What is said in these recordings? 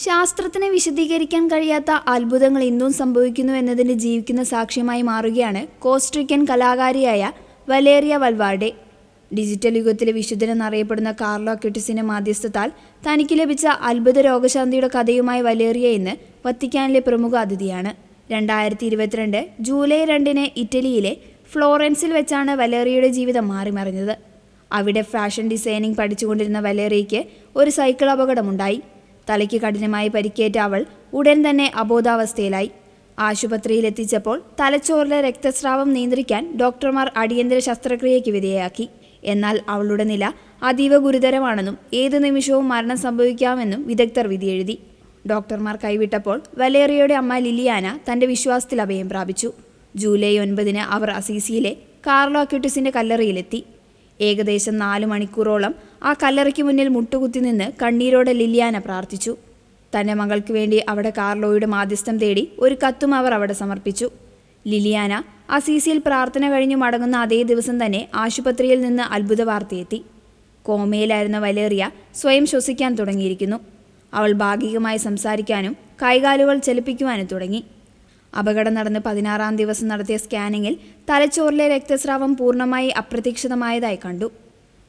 ശാസ്ത്രത്തിന് വിശദീകരിക്കാൻ കഴിയാത്ത അത്ഭുതങ്ങൾ ഇന്നും സംഭവിക്കുന്നു എന്നതിന് ജീവിക്കുന്ന സാക്ഷ്യമായി മാറുകയാണ് കോസ്റ്ററിക്കൻ കലാകാരിയായ വലേറിയ വൽവാർഡെ. ഡിജിറ്റൽ യുഗത്തിലെ വിശുദ്ധനെന്നറിയപ്പെടുന്ന കാർലോ അക്യുട്ടിസിന്റെ മാധ്യസ്ഥത്താൽ തനിക്ക് ലഭിച്ച അത്ഭുത രോഗശാന്തിയുടെ കഥയുമായി വലേറിയ ഇന്ന് വത്തിക്കാനിലെ പ്രമുഖ അതിഥിയാണ്. 2022 ജൂലൈ 2 ഇറ്റലിയിലെ ഫ്ലോറൻസിൽ വെച്ചാണ് വലേറിയയുടെ ജീവിതം മാറിമറിഞ്ഞത്. അവിടെ ഫാഷൻ ഡിസൈനിങ് പഠിച്ചുകൊണ്ടിരുന്ന വലേറിയയ്ക്ക് ഒരു സൈക്കിൾ അപകടമുണ്ടായി. തലയ്ക്ക് കഠിനമായി പരിക്കേറ്റ അവൾ ഉടൻ തന്നെ അബോധാവസ്ഥയിലായി. ആശുപത്രിയിലെത്തിച്ചപ്പോൾ തലച്ചോറിലെ രക്തസ്രാവം നിയന്ത്രിക്കാൻ ഡോക്ടർമാർ അടിയന്തര ശസ്ത്രക്രിയയ്ക്ക് വിധേയയാക്കി. എന്നാൽ അവളുടെ നില അതീവ ഗുരുതരമാണെന്നും ഏത് നിമിഷവും മരണം സംഭവിക്കാമെന്നും വിദഗ്ധർ വിധിയെഴുതി. ഡോക്ടർമാർ കൈവിട്ടപ്പോൾ വലേറിയയുടെ അമ്മ ലിലിയാന തന്റെ വിശ്വാസത്തിൽ അഭയം പ്രാപിച്ചു. ജൂലൈ 9 അവർ അസീസിയിലെ കാർലോ അക്യുട്ടിസിന്റെ കല്ലറയിലെത്തി. ഏകദേശം 4 മണിക്കൂറോളം ആ കല്ലറയ്ക്ക് മുന്നിൽ മുട്ടുകുത്തി നിന്ന് കണ്ണീരോടെ ലിലിയാന പ്രാർത്ഥിച്ചു. തന്റെ മകൾക്ക് വേണ്ടി അവിടെ കാർലോയുടെ മാധ്യസ്ഥം തേടി ഒരു കത്തും അവർ അവിടെ സമർപ്പിച്ചു. ലിലിയാന അസീസിയിൽ പ്രാർത്ഥന കഴിഞ്ഞു മടങ്ങുന്ന അതേ ദിവസം തന്നെ ആശുപത്രിയിൽ നിന്ന് അത്ഭുത വാർത്തയെത്തി. കോമയിലായിരുന്ന വലേറിയ സ്വയം ശ്വസിക്കാൻ തുടങ്ങിയിരിക്കുന്നു. അവൾ ഭാഗികമായി സംസാരിക്കാനും കൈകാലുകൾ ചലിപ്പിക്കുവാനും തുടങ്ങി. അപകടം നടന്ന് 16-ാം ദിവസം നടത്തിയ സ്കാനിങ്ങിൽ തലച്ചോറിലെ രക്തസ്രാവം പൂർണ്ണമായി അപ്രതീക്ഷിതമായതായി കണ്ടു.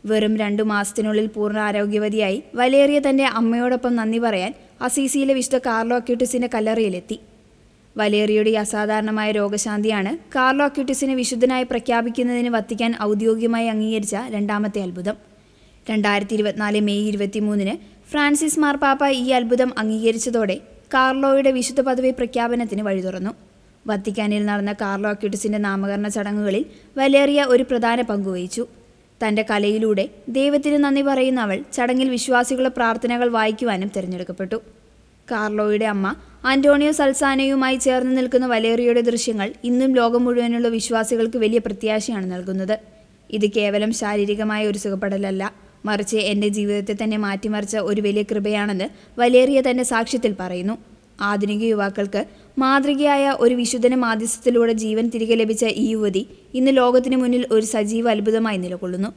വെറും 2 മാസത്തിനുള്ളിൽ പൂർണ്ണ ആരോഗ്യവതിയായി വലേറിയ തന്റെ അമ്മയോടൊപ്പം നന്ദി പറയാൻ അസീസിയിലെ വിശുദ്ധ കാർലോ അക്യുട്ടിസിന്റെ കല്ലറയിലെത്തി. വലേറിയയുടെ അസാധാരണമായ രോഗശാന്തിയാണ് കാർലോ അക്യുട്ടിസിനെ വിശുദ്ധനായി പ്രഖ്യാപിക്കുന്നതിന് വത്തിക്കാൻ ഔദ്യോഗികമായി അംഗീകരിച്ച 2ാമത്തെ അത്ഭുതം. 2024 മെയ് 23 ഫ്രാൻസിസ് മാർപ്പാപ്പ ഈ അത്ഭുതം അംഗീകരിച്ചതോടെ കാർലോയുടെ വിശുദ്ധ പദവി പ്രഖ്യാപനത്തിന് വഴി തുറന്നു. വത്തിക്കാനിൽ നടന്ന കാർലോ അക്യുട്ടിസിന്റെ നാമകരണ ചടങ്ങുകളിൽ വലേറിയ ഒരു പ്രധാന പങ്കുവഹിച്ചു. തന്റെ കലയിലൂടെ ദൈവത്തിന് നന്ദി പറയുന്ന അവൾ ചടങ്ങിൽ വിശ്വാസികളുടെ പ്രാർത്ഥനകൾ വായിക്കുവാനും തിരഞ്ഞെടുക്കപ്പെട്ടു. കാർലോയുടെ അമ്മ ആന്റോണിയോ സൽസാനയുമായി ചേർന്ന് നിൽക്കുന്ന വലേറിയയുടെ ദൃശ്യങ്ങൾ ഇന്നും ലോകം മുഴുവനുള്ള വിശ്വാസികൾക്ക് വലിയ പ്രത്യാശയാണ് നൽകുന്നത്. ഇത് കേവലം ശാരീരികമായ ഒരു സുഖപ്പെടലല്ല, മറിച്ച് എൻ്റെ ജീവിതത്തെ തന്നെ മാറ്റിമറിച്ച ഒരു വലിയ കൃപയാണെന്ന് വലേറിയ തന്റെ സാക്ഷ്യത്തിൽ പറയുന്നു. ആധുനിക യുവാക്കൾക്ക് മാതൃകയായ ഒരു വിശുദ്ധന മാധ്യസ്ഥത്തിലൂടെ ജീവൻ തിരികെ ലഭിച്ച ഈ യുവതി ഇന്ന് ലോകത്തിനു മുന്നിൽ ഒരു സജീവ അത്ഭുതമായി നിലകൊള്ളുന്നു.